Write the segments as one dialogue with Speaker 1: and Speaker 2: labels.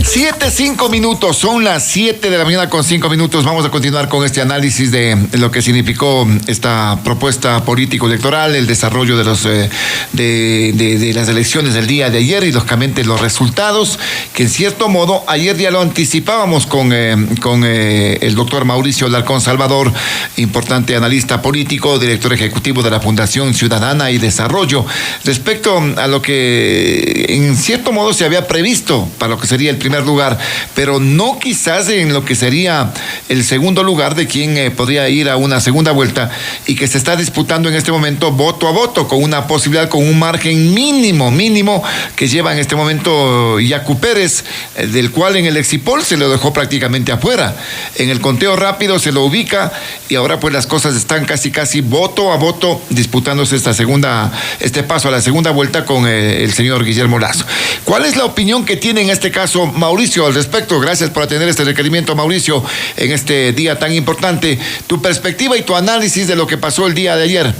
Speaker 1: 7:05, son las 7 de la mañana con 5 minutos. Vamos a continuar con este análisis de lo que significó esta propuesta político-electoral, el desarrollo de los de las elecciones del día de ayer y lógicamente los resultados, que en cierto modo ayer ya lo anticipábamos con el doctor Mauricio Alarcón Salvador, importante analista político, director ejecutivo de la Fundación Ciudadana y Desarrollo, respecto a lo que en cierto modo se había previsto para lo que sería el primer lugar, pero no quizás en lo que sería el segundo lugar de quien podría ir a una segunda vuelta y que se está disputando en este momento voto a voto, con una posibilidad, con un margen mínimo que lleva en este momento Yacu Pérez, del cual en el Exipol se lo dejó prácticamente afuera. En el conteo rápido se lo ubica y ahora pues las cosas están casi voto a voto disputándose este paso a la segunda vuelta con el señor Guillermo Lasso. ¿Cuál es la opinión que tiene en este caso Mauricio al respecto? Gracias por atender este requerimiento, Mauricio, en este día tan importante. Tu perspectiva y tu análisis de lo que pasó el día de ayer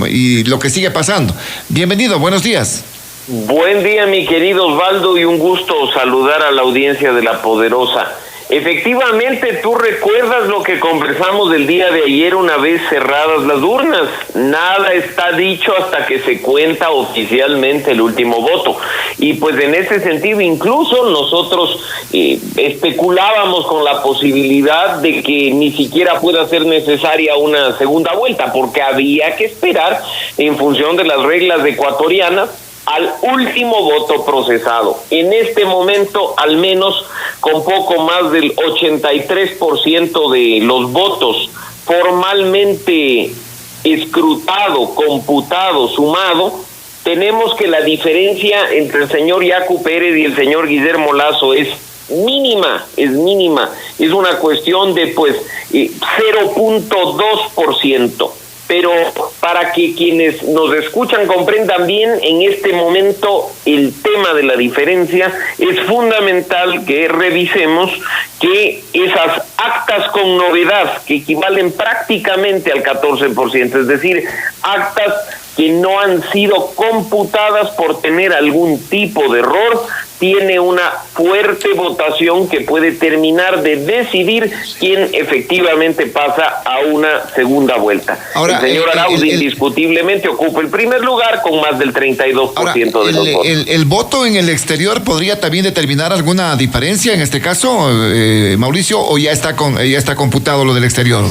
Speaker 1: y lo que sigue pasando. Bienvenido, buenos días.
Speaker 2: Buen día, mi querido Osvaldo, y un gusto saludar a la audiencia de La Poderosa. Efectivamente, tú recuerdas lo que conversamos el día de ayer una vez cerradas las urnas. Nada está dicho hasta que se cuenta oficialmente el último voto. Y pues en ese sentido, incluso nosotros especulábamos con la posibilidad de que ni siquiera pueda ser necesaria una segunda vuelta, porque había que esperar, en función de las reglas ecuatorianas, al último voto procesado. En este momento, al menos con poco más del 83% de los votos formalmente escrutado, computado, sumado, tenemos que la diferencia entre el señor Yacu Pérez y el señor Guillermo Lasso es mínima. Es una cuestión de 0.2%. Pero para que quienes nos escuchan comprendan bien, en este momento el tema de la diferencia es fundamental que revisemos que esas actas con novedad, que equivalen prácticamente al 14%, es decir, actas que no han sido computadas por tener algún tipo de error, tiene una fuerte votación que puede terminar de decidir quién efectivamente pasa a una segunda vuelta. Ahora, el señor Arauz indiscutiblemente ocupa el primer lugar con más del 32% de los votos.
Speaker 1: ¿El voto en el exterior podría también determinar alguna diferencia en este caso, Mauricio, o ya está computado lo del exterior?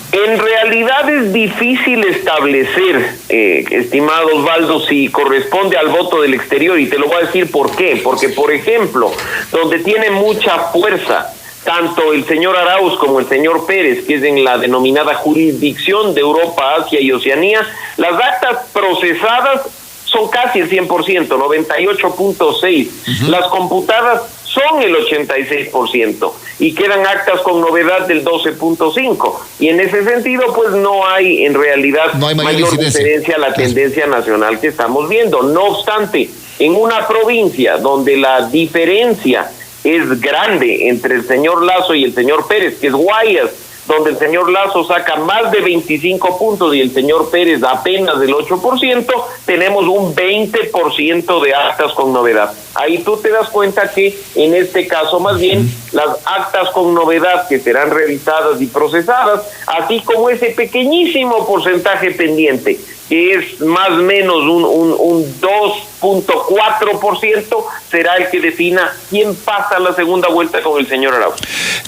Speaker 2: En realidad es difícil establecer, estimado Osvaldo, si corresponde al voto del exterior, y te lo voy a decir por qué. Porque, por ejemplo, donde tiene mucha fuerza tanto el señor Arauz como el señor Pérez, que es en la denominada jurisdicción de Europa, Asia y Oceanía, las actas procesadas son casi el 100%, 98.6%. Uh-huh. Las computadas son el 86% y quedan actas con novedad del 12.5%. Y en ese sentido, pues no hay en realidad mayor diferencia a la tendencia nacional que estamos viendo. No obstante, en una provincia donde la diferencia es grande entre el señor Lasso y el señor Pérez, que es Guayas, donde el señor Lasso saca más de 25 puntos y el señor Pérez apenas del 8%, tenemos un 20% de actas con novedad. Ahí tú te das cuenta que en este caso más bien las actas con novedad que serán revisadas y procesadas, así como ese pequeñísimo porcentaje pendiente, que es más o menos un 2.4%, será el que defina quién pasa a la segunda vuelta con el señor Arauz.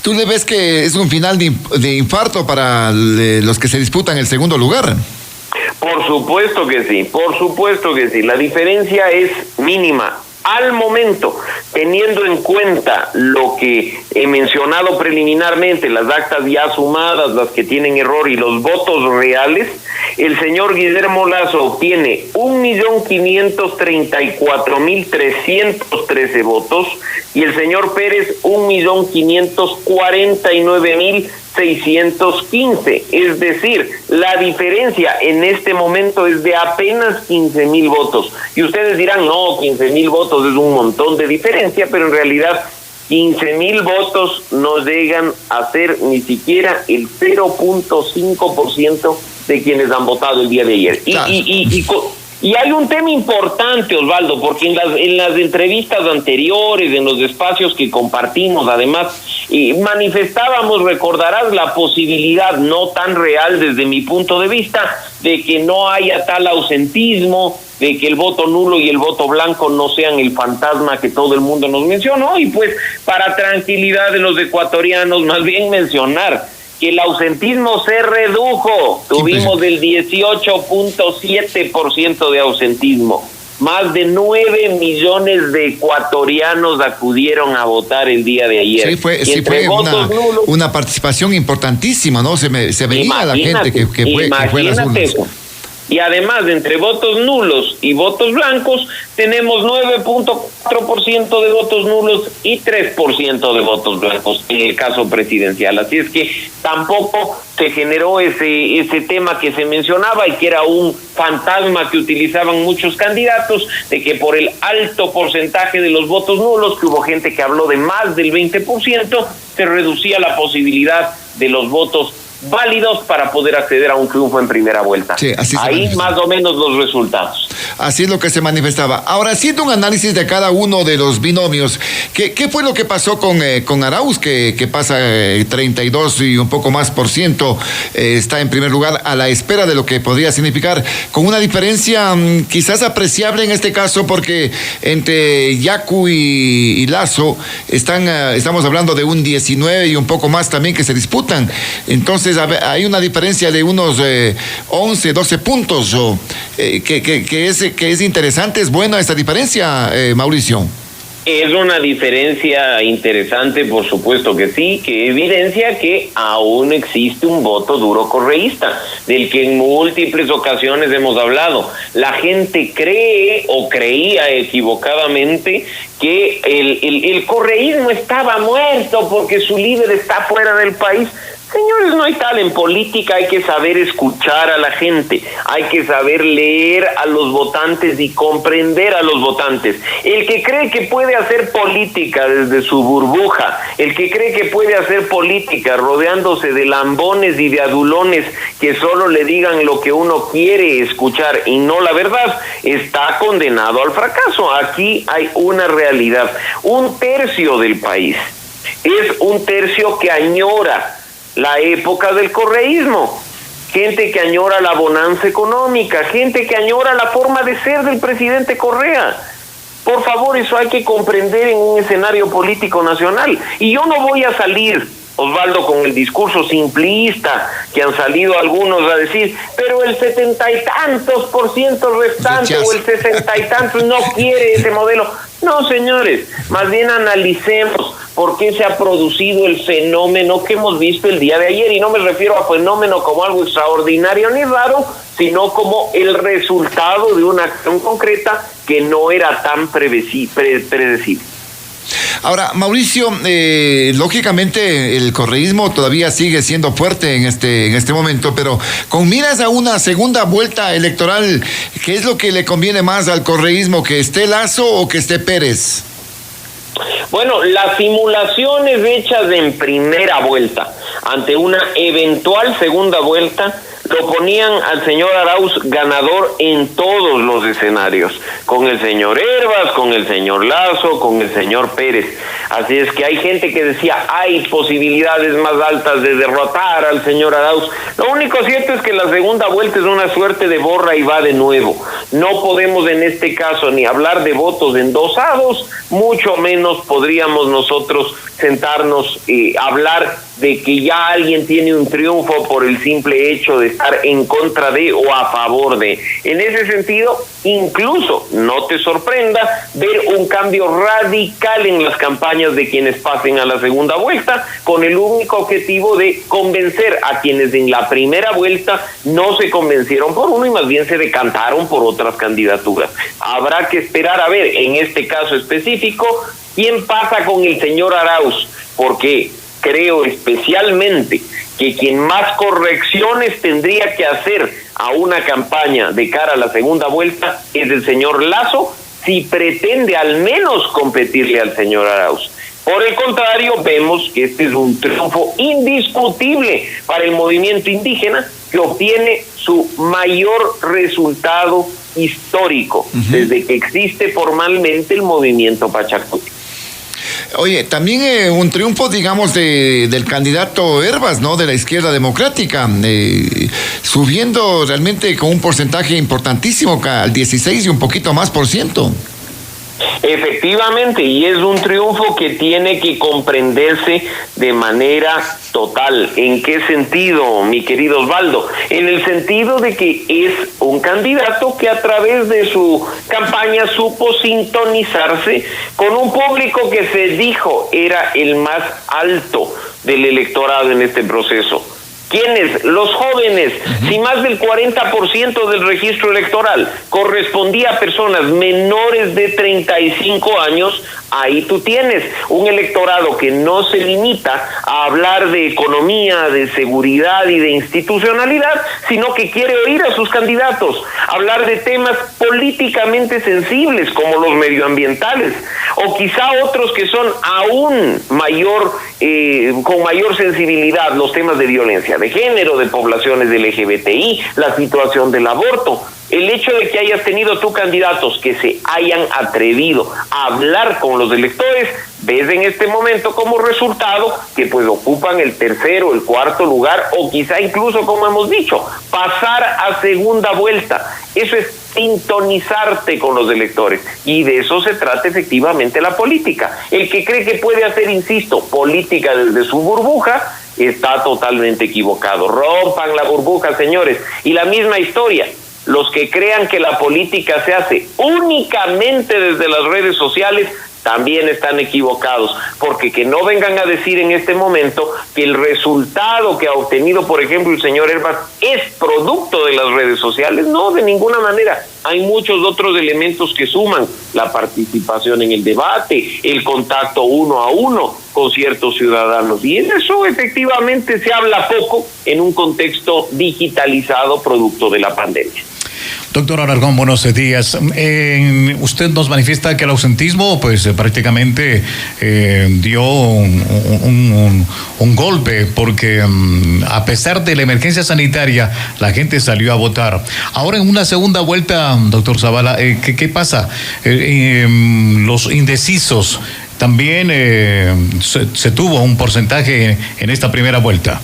Speaker 1: ¿Tú le ves que es un final de infarto para los que se disputan el segundo lugar?
Speaker 2: Por supuesto que sí. La diferencia es mínima. Al momento, teniendo en cuenta lo que he mencionado preliminarmente, las actas ya sumadas, las que tienen error y los votos reales, el señor Guillermo Lasso obtiene 1.534.313 votos y el señor Pérez 1.549.615. Es decir, la diferencia en este momento es de apenas 15,000 votos. Y ustedes dirán, no, 15,000 votos es un montón de diferencia, pero en realidad 15,000 votos no llegan a ser ni siquiera el 0.5% de quienes han votado el día de ayer. Y hay un tema importante, Osvaldo, porque en las entrevistas anteriores, en los espacios que compartimos, además, manifestábamos, recordarás, la posibilidad, no tan real desde mi punto de vista, de que no haya tal ausentismo, de que el voto nulo y el voto blanco no sean el fantasma que todo el mundo nos mencionó, y pues para tranquilidad de los ecuatorianos, más bien mencionar que el ausentismo se redujo. Tuvimos el 18.7% de ausentismo. Más de 9 millones de ecuatorianos acudieron a votar el día de ayer.
Speaker 1: Sí, fue una participación importantísima, ¿no? Se veía a la gente que fue a las urnas.
Speaker 2: Y además, entre votos nulos y votos blancos, tenemos 9.4% de votos nulos y 3% de votos blancos en el caso presidencial. Así es que tampoco se generó ese tema que se mencionaba y que era un fantasma que utilizaban muchos candidatos, de que por el alto porcentaje de los votos nulos, que hubo gente que habló de más del 20%, se reducía la posibilidad de los votos válidos para poder acceder a un triunfo en primera vuelta. Sí, ahí más o menos los resultados.
Speaker 1: Así es lo que se manifestaba. Ahora, haciendo un análisis de cada uno de los binomios, ¿qué fue lo que pasó con Arauz, que pasa 32 y un poco más por ciento, está en primer lugar a la espera de lo que podría significar, con una diferencia quizás apreciable en este caso, porque entre Yacu y Lasso estamos hablando de un 19 y un poco más también que se disputan. Entonces hay una diferencia de unos 11, 12 puntos, que es interesante, es buena esta diferencia, Mauricio.
Speaker 2: Es una diferencia interesante, por supuesto que sí, que evidencia que aún existe un voto duro correísta, del que en múltiples ocasiones hemos hablado. La gente cree o creía equivocadamente que el correísmo estaba muerto porque su líder está fuera del país. Señores, no hay tal en política, hay que saber escuchar a la gente, hay que saber leer a los votantes y comprender a los votantes. El que cree que puede hacer política desde su burbuja, el que cree que puede hacer política rodeándose de lambones y de adulones que solo le digan lo que uno quiere escuchar y no la verdad, está condenado al fracaso. Aquí hay una realidad. 1/3 del país es 1/3 que añora la época del correísmo, gente que añora la bonanza económica, gente que añora la forma de ser del presidente Correa. Por favor, eso hay que comprender en un escenario político nacional. Y yo no voy a salir, Osvaldo, con el discurso simplista que han salido algunos a decir, pero el 70 y tantos % restante o el 60 y tantos no quiere ese modelo. No, señores, más bien analicemos por qué se ha producido el fenómeno que hemos visto el día de ayer, y no me refiero a fenómeno como algo extraordinario ni raro, sino como el resultado de una acción concreta que no era tan predecible.
Speaker 1: Ahora, Mauricio, lógicamente el correísmo todavía sigue siendo fuerte en este momento, pero con miras a una segunda vuelta electoral, ¿qué es lo que le conviene más al correísmo, que esté Lasso o que esté Pérez?
Speaker 2: Bueno, las simulaciones hechas en primera vuelta ante una eventual segunda vuelta lo ponían al señor Arauz ganador en todos los escenarios, con el señor Hervas, con el señor Lasso, con el señor Pérez. Así es que hay gente que decía, hay posibilidades más altas de derrotar al señor Arauz. Lo único cierto es que la segunda vuelta es una suerte de borra y va de nuevo. No podemos en este caso ni hablar de votos endosados, mucho menos podríamos nosotros sentarnos y hablar de que ya alguien tiene un triunfo por el simple hecho de estar en contra de o a favor de. En ese sentido, incluso no te sorprenda ver un cambio radical en las campañas de quienes pasen a la segunda vuelta, con el único objetivo de convencer a quienes en la primera vuelta no se convencieron por uno y más bien se decantaron por otras candidaturas. Habrá que esperar a ver, en este caso específico, quién pasa con el señor Arauz, porque creo especialmente que quien más correcciones tendría que hacer a una campaña de cara a la segunda vuelta es el señor Lasso, si pretende al menos competirle al señor Arauz. Por el contrario, vemos que este es un triunfo indiscutible para el movimiento indígena, que obtiene su mayor resultado histórico desde que existe formalmente el movimiento Pachacuti.
Speaker 1: Oye, también un triunfo, digamos, del candidato Hervas, ¿no? De la izquierda democrática, subiendo realmente con un porcentaje importantísimo, al 16 y un poquito más por ciento.
Speaker 2: Efectivamente, y es un triunfo que tiene que comprenderse de manera total. ¿En qué sentido, mi querido Osvaldo? En el sentido de que es un candidato que a través de su campaña supo sintonizarse con un público que se dijo era el más alto del electorado en este proceso. ¿Quiénes? Los jóvenes. Si más del 40% del registro electoral correspondía a personas menores de 35 años, ahí tú tienes un electorado que no se limita a hablar de economía, de seguridad y de institucionalidad, sino que quiere oír a sus candidatos, hablar de temas políticamente sensibles como los medioambientales, o quizá otros que son aún mayor, con mayor sensibilidad, los temas de violencia de género, de poblaciones LGBTI, la situación del aborto. El hecho de que hayas tenido tú candidatos que se hayan atrevido a hablar con los electores, ves en este momento como resultado que pues ocupan el tercero, el cuarto lugar, o quizá incluso, como hemos dicho, pasar a segunda vuelta. Eso es sintonizarte con los electores, y de eso se trata efectivamente la política. El que cree que puede hacer, insisto, política desde su burbuja, está totalmente equivocado. Rompan la burbuja, señores. Y la misma historia, los que crean que la política se hace únicamente desde las redes sociales, también están equivocados, porque que no vengan a decir en este momento que el resultado que ha obtenido, por ejemplo, el señor Hervas es producto de las redes sociales. No, de ninguna manera. Hay muchos otros elementos que suman: la participación en el debate, el contacto uno a uno con ciertos ciudadanos, y en eso efectivamente se habla poco en un contexto digitalizado producto de la pandemia.
Speaker 3: Doctor Alarcón, buenos días. Usted nos manifiesta que el ausentismo pues prácticamente dio un golpe, porque a pesar de la emergencia sanitaria la gente salió a votar. Ahora en una segunda vuelta, doctor Zavala, ¿qué pasa? Los indecisos también se tuvo un porcentaje en esta primera vuelta.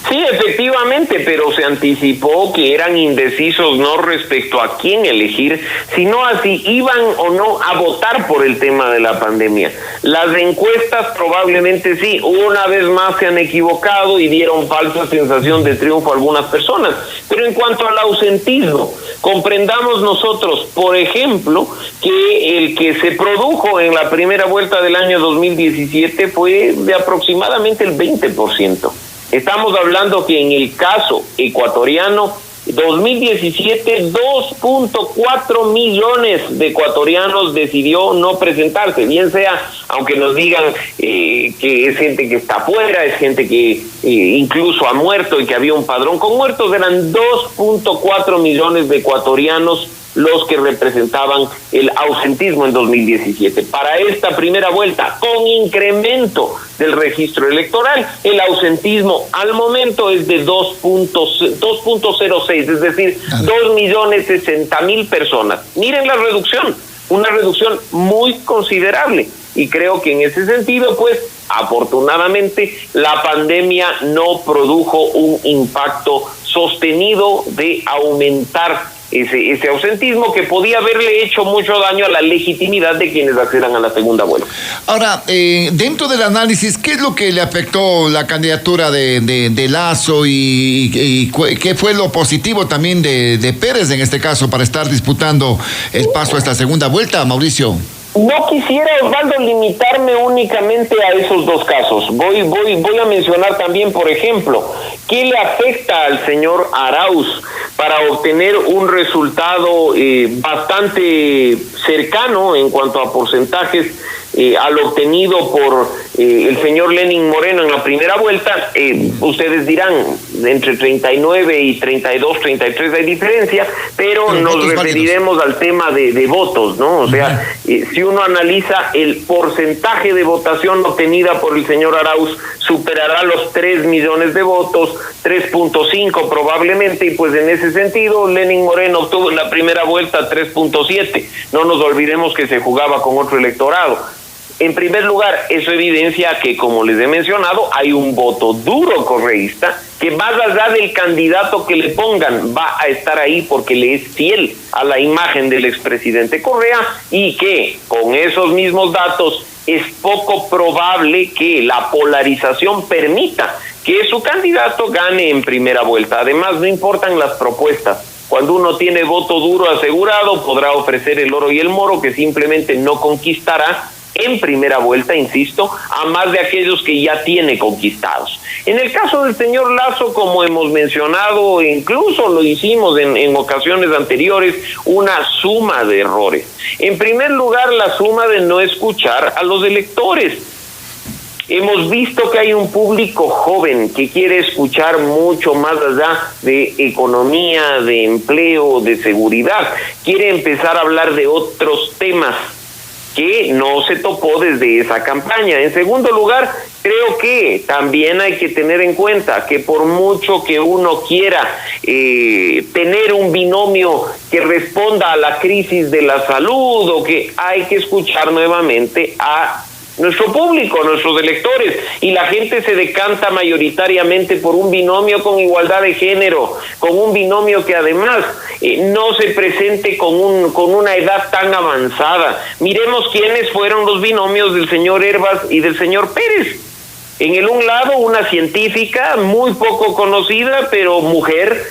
Speaker 2: Sí, efectivamente, pero se anticipó que eran indecisos no respecto a quién elegir, sino a si iban o no a votar por el tema de la pandemia. Las encuestas probablemente sí, una vez más se han equivocado y dieron falsa sensación de triunfo a algunas personas. Pero en cuanto al ausentismo, comprendamos nosotros, por ejemplo, que el que se produjo en la primera vuelta del año 2017 fue de aproximadamente el 20%. Estamos hablando que en el caso ecuatoriano, 2017, 2.4 millones de ecuatorianos decidió no presentarse, bien sea, aunque nos digan que es gente que está afuera, es gente que incluso ha muerto y que había un padrón con muertos, eran 2.4 millones de ecuatorianos los que representaban el ausentismo en 2017. Para esta primera vuelta, con incremento del registro electoral, el ausentismo al momento es de 2.06, es decir, 2.060.000 personas. Miren la reducción, una reducción muy considerable, y creo que en ese sentido, pues, afortunadamente, la pandemia no produjo un impacto sostenido de aumentar ese ausentismo que podía haberle hecho mucho daño a la legitimidad de quienes accedan a la segunda vuelta.
Speaker 1: Ahora, dentro del análisis, ¿qué es lo que le afectó la candidatura de Lasso y qué fue lo positivo también de Pérez en este caso para estar disputando el paso a esta segunda vuelta, Mauricio?
Speaker 2: No quisiera, Osvaldo, limitarme únicamente a esos dos casos. Voy a mencionar también, por ejemplo, qué le afecta al señor Arauz para obtener un resultado bastante cercano en cuanto a porcentajes al obtenido por el señor Lenín Moreno en la primera vuelta, ustedes dirán, entre 39 y 32, 33 hay diferencia, pero nos referiremos al tema de votos, ¿no? O sea, si uno analiza el porcentaje de votación obtenida por el señor Arauz, superará los 3 millones de votos, 3.5 probablemente, y pues en ese sentido Lenín Moreno obtuvo en la primera vuelta 3.7. No nos olvidemos que se jugaba con otro electorado. En primer lugar, eso evidencia que, como les he mencionado, hay un voto duro correísta que, más allá del candidato que le pongan, va a estar ahí porque le es fiel a la imagen del expresidente Correa, y que con esos mismos datos es poco probable que la polarización permita que su candidato gane en primera vuelta. Además, no importan las propuestas. Cuando uno tiene voto duro asegurado, podrá ofrecer el oro y el moro, que simplemente no conquistará en primera vuelta, insisto, a más de aquellos que ya tiene conquistados. En el caso del señor Lasso, como hemos mencionado, incluso lo hicimos en ocasiones anteriores, una suma de errores. En primer lugar, la suma de no escuchar a los electores. Hemos visto que hay un público joven que quiere escuchar mucho más allá de economía, de empleo, de seguridad. Quiere empezar a hablar de otros temas que no se topó desde esa campaña. En segundo lugar, creo que también hay que tener en cuenta que por mucho que uno quiera tener un binomio que responda a la crisis de la salud, o que hay que escuchar nuevamente a nuestro público, nuestros electores, y la gente se decanta mayoritariamente por un binomio con igualdad de género, con un binomio que además no se presente con una edad tan avanzada. Miremos quiénes fueron los binomios del señor Herbas y del señor Pérez. En el un lado, una científica muy poco conocida, pero mujer,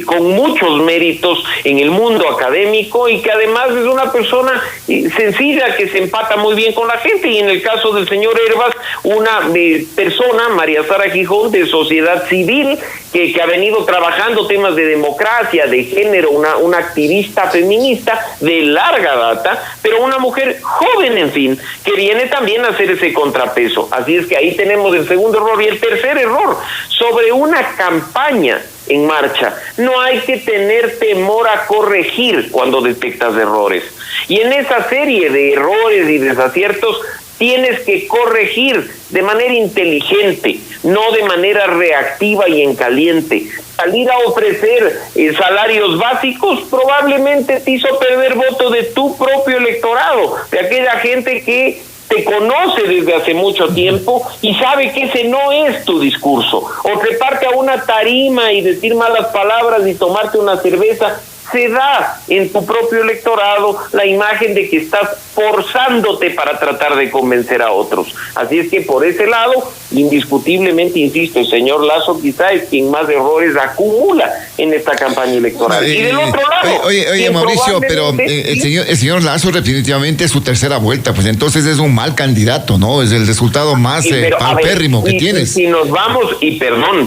Speaker 2: con muchos méritos en el mundo académico, y que además es una persona sencilla que se empata muy bien con la gente. Y en el caso del señor Herbas, una persona, María Sara Gijón, de sociedad civil, que ha venido trabajando temas de democracia, de género, una activista feminista de larga data, pero una mujer joven, en fin, que viene también a hacer ese contrapeso. Así es que ahí tenemos el segundo error. Y el tercer error, sobre una campaña en marcha, no hay que tener temor a corregir cuando detectas errores. Y en esa serie de errores y desaciertos, tienes que corregir de manera inteligente, no de manera reactiva y en caliente. Salir a ofrecer salarios básicos probablemente te hizo perder voto de tu propio electorado, de aquella gente que te conoce desde hace mucho tiempo y sabe que ese no es tu discurso. O treparte a una tarima y decir malas palabras y tomarte una cerveza, se da en tu propio electorado la imagen de que estás forzándote para tratar de convencer a otros. Así es que por ese lado, indiscutiblemente, insisto, el señor Lasso quizá es quien más errores acumula en esta campaña electoral. Y del otro lado...
Speaker 1: Oye Mauricio, pero el señor Lasso definitivamente es su tercera vuelta, pues entonces es un mal candidato, ¿no? Es el resultado más paupérrimo que tienes.
Speaker 2: Si nos vamos,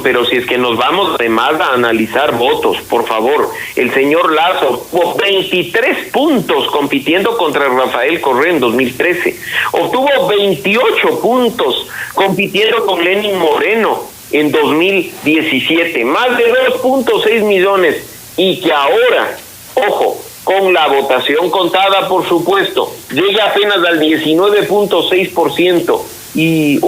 Speaker 2: pero si es que nos vamos además a analizar votos, por favor, el señor Lasso tuvo 23 puntos compitiendo contra Rafael Correa en 2013. Obtuvo 28 puntos compitiendo con Lenín Moreno en 2017. Más de 2.6 millones. Y que ahora, ojo, con la votación contada, por supuesto, llega apenas al 19.6% y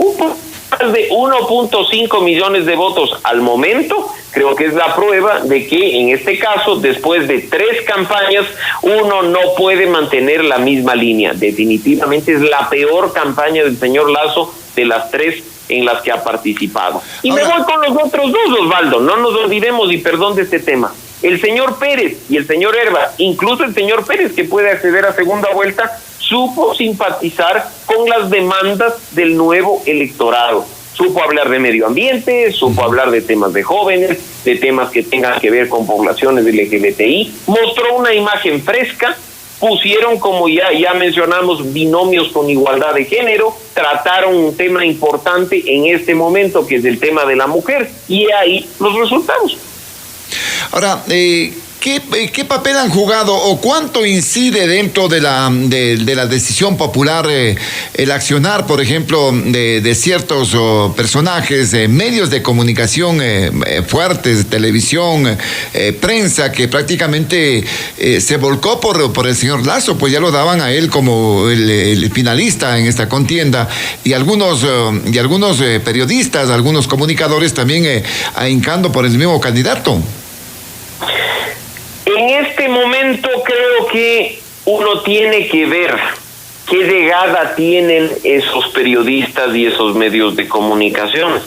Speaker 2: más de 1.5 millones de votos al momento. Creo que es la prueba de que en este caso, después de 3 campañas, uno no puede mantener la misma línea. Definitivamente es la peor campaña del señor Lasso de las 3 en las que ha participado. Y ahora, me voy con los otros dos, Osvaldo, no nos olvidemos, y perdón de este tema. El señor Pérez y el señor Herbas, incluso el señor Pérez, que puede acceder a segunda vuelta, supo simpatizar con las demandas del nuevo electorado. Supo hablar de medio ambiente, supo hablar de temas de jóvenes, de temas que tengan que ver con poblaciones LGBTI, mostró una imagen fresca, pusieron, como ya mencionamos, binomios con igualdad de género, trataron un tema importante en este momento, que es el tema de la mujer, y ahí los resultados.
Speaker 1: Ahora, ¿Qué papel han jugado o cuánto incide dentro de la decisión popular el accionar, por ejemplo, de ciertos personajes, medios de comunicación fuertes, televisión, prensa, que prácticamente se volcó por el señor Lasso, pues ya lo daban a él como el finalista en esta contienda, y algunos periodistas, algunos comunicadores también ahincando por el mismo candidato?
Speaker 2: En este momento creo que uno tiene que ver qué llegada tienen esos periodistas y esos medios de comunicación.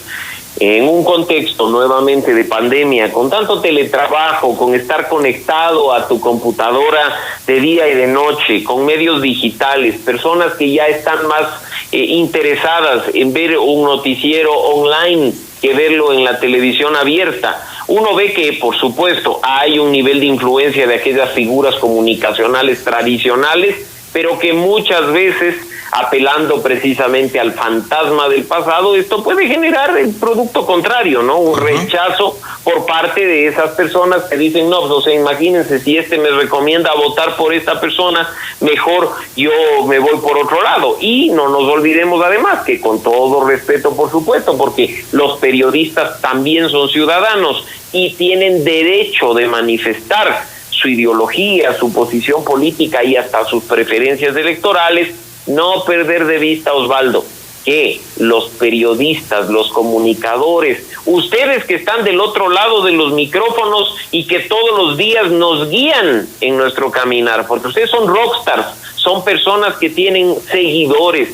Speaker 2: En un contexto nuevamente de pandemia, con tanto teletrabajo, con estar conectado a tu computadora de día y de noche, con medios digitales, personas que ya están más interesadas en ver un noticiero online que verlo en la televisión abierta. Uno ve que, por supuesto, hay un nivel de influencia de aquellas figuras comunicacionales tradicionales, pero que muchas veces, apelando precisamente al fantasma del pasado, esto puede generar el producto contrario, ¿no? Un rechazo por parte de esas personas que dicen, no, pues, o sea, imagínense, si me recomienda votar por esta persona, mejor yo me voy por otro lado. Y no nos olvidemos además que, con todo respeto, por supuesto, porque los periodistas también son ciudadanos y tienen derecho de manifestar su ideología, su posición política y hasta sus preferencias electorales, no perder de vista, Osvaldo, que los periodistas, los comunicadores, ustedes que están del otro lado de los micrófonos y que todos los días nos guían en nuestro caminar, porque ustedes son rockstars, son personas que tienen seguidores,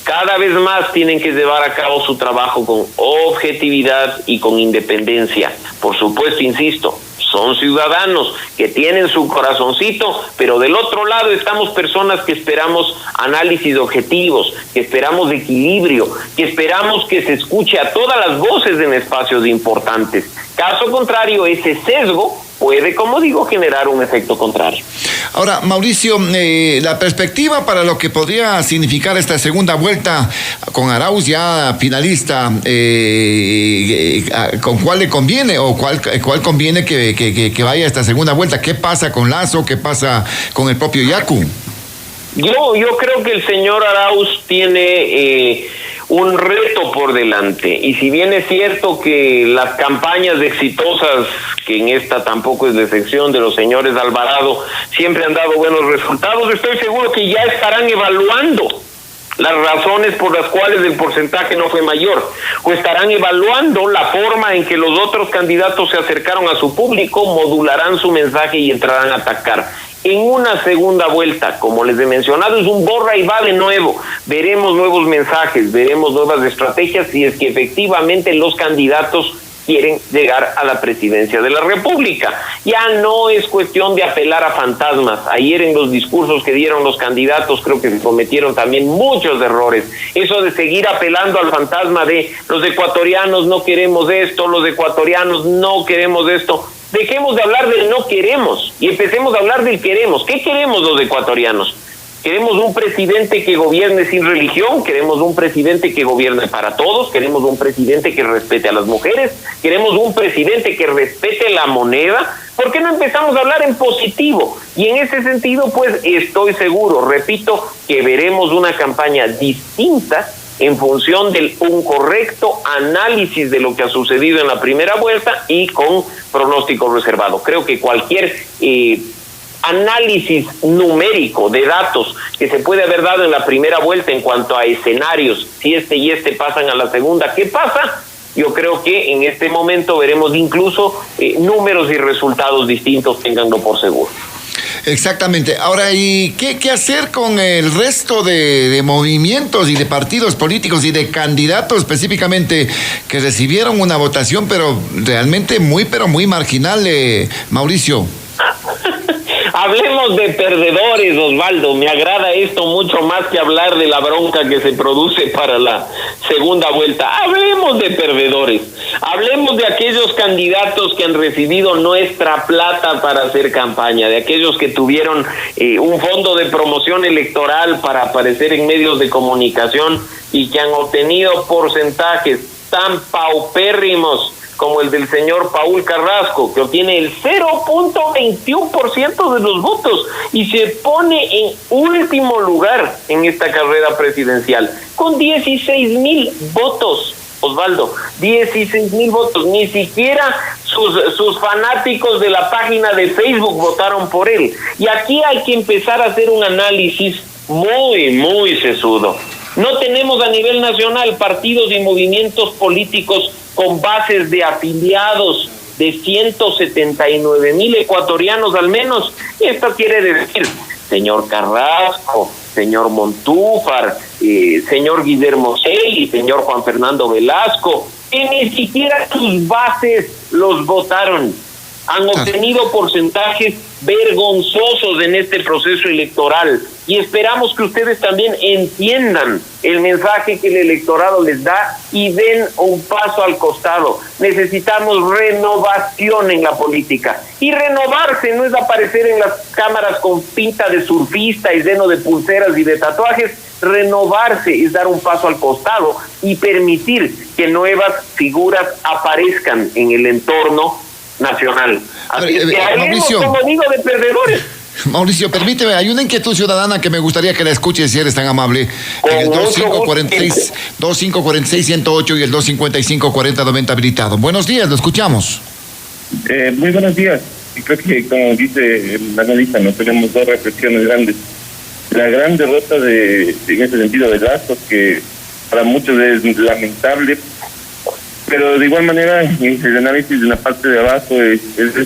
Speaker 2: cada vez más tienen que llevar a cabo su trabajo con objetividad y con independencia. Por supuesto, insisto, son ciudadanos que tienen su corazoncito, pero del otro lado estamos personas que esperamos análisis objetivos, que esperamos equilibrio, que esperamos que se escuche a todas las voces en espacios importantes. Caso contrario, ese sesgo puede, como digo, generar un efecto contrario.
Speaker 1: Ahora, Mauricio, la perspectiva para lo que podría significar esta segunda vuelta con Arauz ya finalista, ¿con cuál le conviene o cuál conviene que vaya a esta segunda vuelta? ¿Qué pasa con Lasso? ¿Qué pasa con el propio Yaku?
Speaker 2: Yo creo que el señor Arauz tiene un reto por delante, y si bien es cierto que las campañas exitosas, que en esta tampoco es la excepción, de los señores Alvarado siempre han dado buenos resultados, estoy seguro que ya estarán evaluando las razones por las cuales el porcentaje no fue mayor, o estarán evaluando la forma en que los otros candidatos se acercaron a su público, modularán su mensaje y entrarán a atacar. En una segunda vuelta, como les he mencionado, es un borra y va de nuevo. Veremos nuevos mensajes, veremos nuevas estrategias, si es que efectivamente los candidatos quieren llegar a la presidencia de la República. Ya no es cuestión de apelar a fantasmas. Ayer en los discursos que dieron los candidatos creo que se cometieron también muchos errores. Eso de seguir apelando al fantasma de los ecuatorianos no queremos esto, los ecuatorianos no queremos esto. Dejemos de hablar del no queremos y empecemos a hablar del queremos. ¿Qué queremos los ecuatorianos? Queremos un presidente que gobierne sin religión, queremos un presidente que gobierne para todos, queremos un presidente que respete a las mujeres, queremos un presidente que respete la moneda. ¿Por qué no empezamos a hablar en positivo? Y en ese sentido, pues estoy seguro, repito, que veremos una campaña distinta en función de un correcto análisis de lo que ha sucedido en la primera vuelta y con pronóstico reservado. Creo que cualquier análisis numérico de datos que se puede haber dado en la primera vuelta en cuanto a escenarios, si y pasan a la segunda, ¿qué pasa? Yo creo que en este momento veremos incluso números y resultados distintos, ténganlo por seguro.
Speaker 1: Exactamente. Ahora, ¿y qué hacer con el resto de movimientos y de partidos políticos y de candidatos específicamente que recibieron una votación, pero realmente muy marginal, Mauricio?
Speaker 2: Hablemos de perdedores, Osvaldo. Me agrada esto mucho más que hablar de la bronca que se produce para la segunda vuelta. Hablemos de perdedores. Hablemos de aquellos candidatos que han recibido nuestra plata para hacer campaña, de aquellos que tuvieron un fondo de promoción electoral para aparecer en medios de comunicación y que han obtenido porcentajes tan paupérrimos como el del señor Paul Carrasco, que obtiene el 0.21% de los votos y se pone en último lugar en esta carrera presidencial, con 16,000 votos, Osvaldo, 16,000 votos. Ni siquiera sus fanáticos de la página de Facebook votaron por él. Y aquí hay que empezar a hacer un análisis muy sesudo. No tenemos a nivel nacional partidos y movimientos políticos con bases de afiliados de 179,000 ecuatorianos al menos. Y esto quiere decir, señor Carrasco, señor Montúfar, señor Guillermo Celi, señor Juan Fernando Velasco, que ni siquiera sus bases los votaron. Han obtenido porcentajes vergonzosos en este proceso electoral y esperamos que ustedes también entiendan el mensaje que el electorado les da y den un paso al costado. Necesitamos renovación en la política, y renovarse no es aparecer en las cámaras con pinta de surfista y lleno de pulseras y de tatuajes. Renovarse es dar un paso al costado y permitir que nuevas figuras aparezcan en el entorno nacional. Así es que haremos, como digo, de perdedores.
Speaker 1: Mauricio, permíteme, hay una inquietud ciudadana que me gustaría que la escuches, si eres tan amable. En el 2546-108 y el 255-4090 habilitado. Buenos días, lo escuchamos.
Speaker 4: Muy buenos días. Y creo que, como dice el analista, no tenemos dos reflexiones grandes. La gran derrota en ese sentido de Lazo, que para muchos es lamentable, pero de igual manera el análisis de la parte de abajo es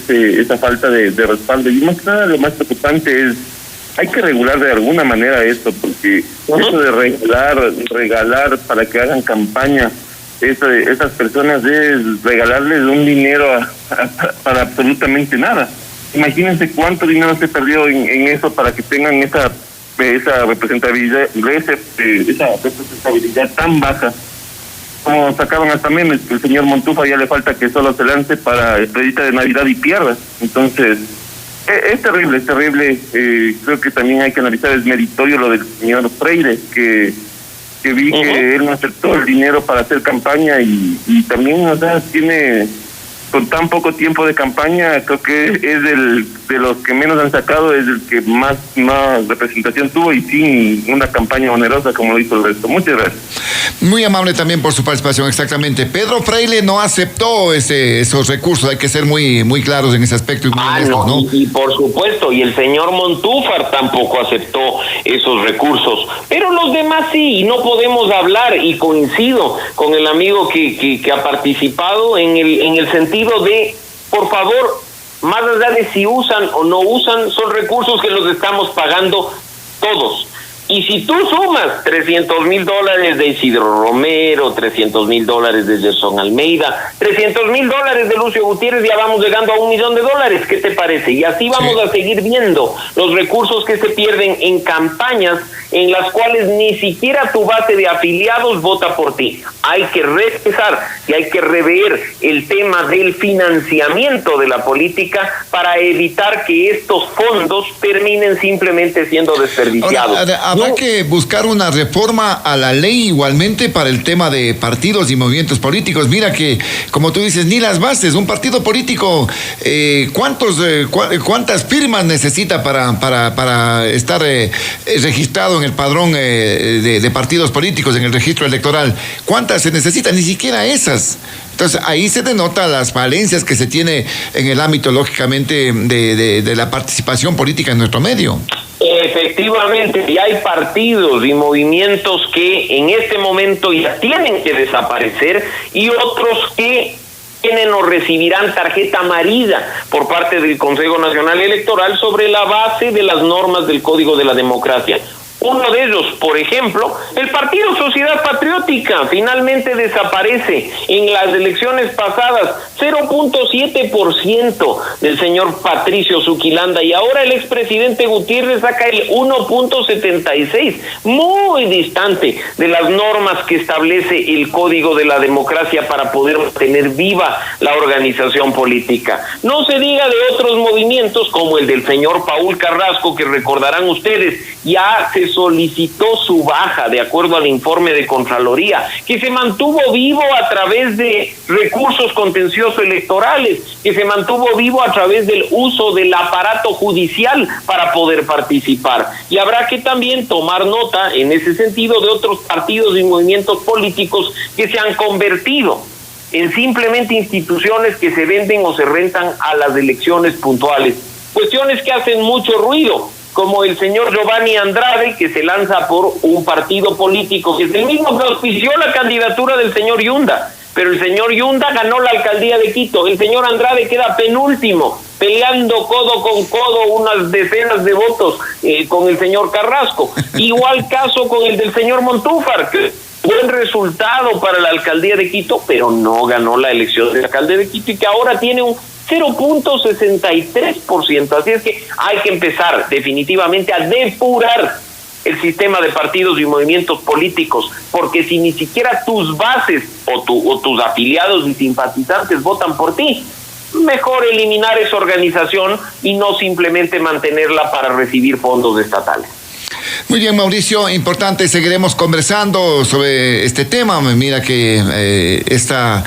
Speaker 4: esa falta de respaldo. Y más que nada lo más preocupante es, hay que regular de alguna manera esto, porque eso de regalar para que hagan campaña, esas personas es regalarles un dinero para absolutamente nada. Imagínense cuánto dinero se perdió en eso para que tengan esa representabilidad tan baja. Como sacaban hasta memes, el señor Montúfar ya le falta que solo se lance para el predita de Navidad y pierda. Entonces, es terrible. Creo que también hay que analizar, es meritorio lo del señor Freire, que vi que él no aceptó el dinero para hacer campaña y también, o sea, tiene, con tan poco tiempo de campaña, creo que es de los que menos han sacado, es el que más representación tuvo y sin una campaña onerosa como lo hizo el resto. Muchas gracias.
Speaker 1: Muy amable también por su participación, exactamente. Pedro Freire no aceptó esos recursos, hay que ser muy claros en ese aspecto y muy honestos, ¿no?
Speaker 2: Y por supuesto, y el señor Montúfar tampoco aceptó esos recursos, pero los demás sí, y no podemos hablar, y coincido con el amigo que ha participado en el sentido de, por favor, más allá de si usan o no usan, son recursos que los estamos pagando todos. Y si tú sumas $300,000 de Isidro Romero, $300,000 de Gerson Almeida, $300,000 de Lucio Gutiérrez, ya vamos llegando a $1 millón. ¿Qué te parece? Y así vamos a seguir viendo los recursos que se pierden en campañas en las cuales ni siquiera tu base de afiliados vota por ti. Hay que repensar y hay que rever el tema del financiamiento de la política para evitar que estos fondos terminen simplemente siendo desperdiciados.
Speaker 1: Ahora, habrá que buscar una reforma a la ley igualmente para el tema de partidos y movimientos políticos. Mira que, como tú dices, ni las bases, un partido político, ¿cuántas firmas necesita para estar registrado en el padrón de partidos políticos, en el registro electoral? ¿Cuántas se necesitan? Ni siquiera esas. Entonces, ahí se denota las falencias que se tiene en el ámbito, lógicamente, de la participación política en nuestro medio.
Speaker 2: Efectivamente, y hay partidos y movimientos que en este momento ya tienen que desaparecer y otros que tienen o recibirán tarjeta amarilla por parte del Consejo Nacional Electoral sobre la base de las normas del Código de la Democracia. Uno de ellos, por ejemplo, el Partido Sociedad Patriótica finalmente desaparece en las elecciones pasadas, 0.7% del señor Patricio Zuquilanda, y ahora el expresidente Gutiérrez saca el 1.76%, muy distante de las normas que establece el Código de la Democracia para poder mantener viva la organización política. No se diga de otros movimientos como el del señor Paul Carrasco, que recordarán ustedes, ya se se solicitó su baja de acuerdo al informe de Contraloría, que se mantuvo vivo a través de recursos contenciosos electorales, que se mantuvo vivo a través del uso del aparato judicial para poder participar. Y habrá que también tomar nota en ese sentido de otros partidos y movimientos políticos que se han convertido en simplemente instituciones que se venden o se rentan a las elecciones puntuales. Cuestiones que hacen mucho ruido, como el señor Giovanni Andrade, que se lanza por un partido político que es el mismo que auspició la candidatura del señor Yunda, pero el señor Yunda ganó la alcaldía de Quito, el señor Andrade queda penúltimo, peleando codo con codo unas decenas de votos con el señor Carrasco. Igual caso con el del señor Montúfar, que buen resultado para la alcaldía de Quito, pero no ganó la elección de alcalde de Quito y que ahora tiene un 0.63%. Así es que hay que empezar definitivamente a depurar el sistema de partidos y movimientos políticos, porque si ni siquiera tus bases o tus afiliados y simpatizantes votan por ti, mejor eliminar esa organización y no simplemente mantenerla para recibir fondos estatales.
Speaker 1: Muy bien, Mauricio, importante, seguiremos conversando sobre este tema. Mira que esta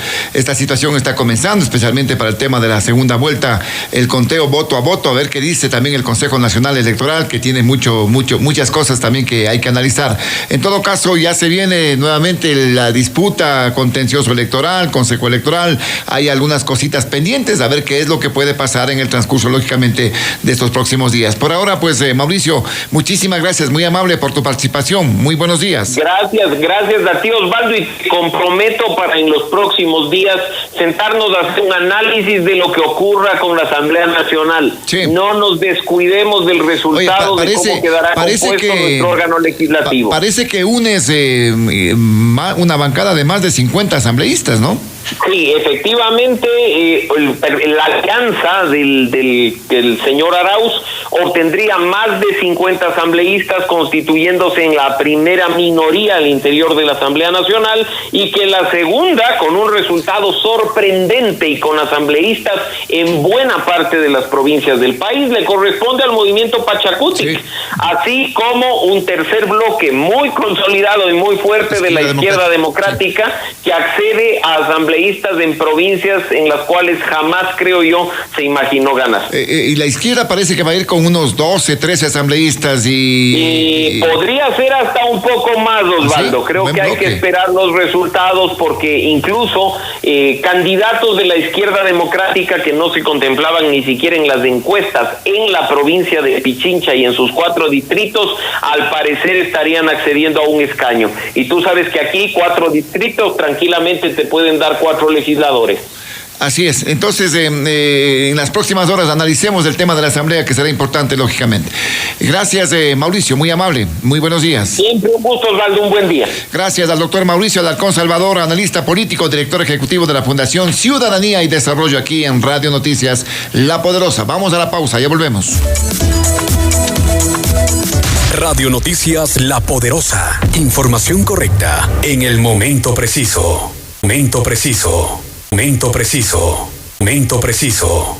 Speaker 1: situación está comenzando, especialmente para el tema de la segunda vuelta, el conteo voto a voto, a ver qué dice también el Consejo Nacional Electoral, que tiene muchas cosas también que hay que analizar. En todo caso, ya se viene nuevamente la disputa contencioso electoral, Consejo Electoral, hay algunas cositas pendientes, a ver qué es lo que puede pasar en el transcurso, lógicamente, de estos próximos días. Por ahora, pues, Mauricio, muchísimas gracias, muy amable por tu participación. Muy buenos días.
Speaker 2: Gracias a ti, Osvaldo, y te comprometo para en los próximos días sentarnos a hacer un análisis de lo que ocurra con la Asamblea Nacional. Sí. No nos descuidemos del resultado. Oye, de cómo quedará compuesto nuestro órgano legislativo.
Speaker 1: Parece que unes una bancada de más de 50 asambleístas, ¿no?
Speaker 2: Sí, efectivamente, la alianza del señor Arauz obtendría más de 50 asambleístas, constituyéndose en la primera minoría al interior de la Asamblea Nacional, y que la segunda, con un resultado sorprendente y con asambleístas en buena parte de las provincias del país, le corresponde al movimiento Pachacutic, sí, así como un tercer bloque muy consolidado y muy fuerte de la izquierda democrática que accede a asambleístas en provincias en las cuales jamás, creo yo, se imaginó ganar.
Speaker 1: Y la izquierda parece que va a ir con unos 12, 13 asambleístas y
Speaker 2: podría ser hasta un poco más, Osvaldo. ¿Sí? Creo que hay que esperar los resultados, porque incluso candidatos de la izquierda democrática que no se contemplaban ni siquiera en las encuestas en la provincia de Pichincha y en sus 4 distritos, al parecer estarían accediendo a un escaño. Y tú sabes que aquí 4 distritos tranquilamente te pueden dar 4 legisladores.
Speaker 1: Así es. Entonces, en las próximas horas analicemos el tema de la Asamblea, que será importante, lógicamente. Gracias, Mauricio, muy amable. Muy buenos días.
Speaker 2: Siempre un gusto, Osvaldo, un buen día.
Speaker 1: Gracias al doctor Mauricio Alarcón Salvador, analista político, director ejecutivo de la Fundación Ciudadanía y Desarrollo, aquí en Radio Noticias La Poderosa. Vamos a la pausa, ya volvemos.
Speaker 5: Radio Noticias La Poderosa. Información correcta en el momento preciso. Momento preciso. Momento preciso. Momento preciso.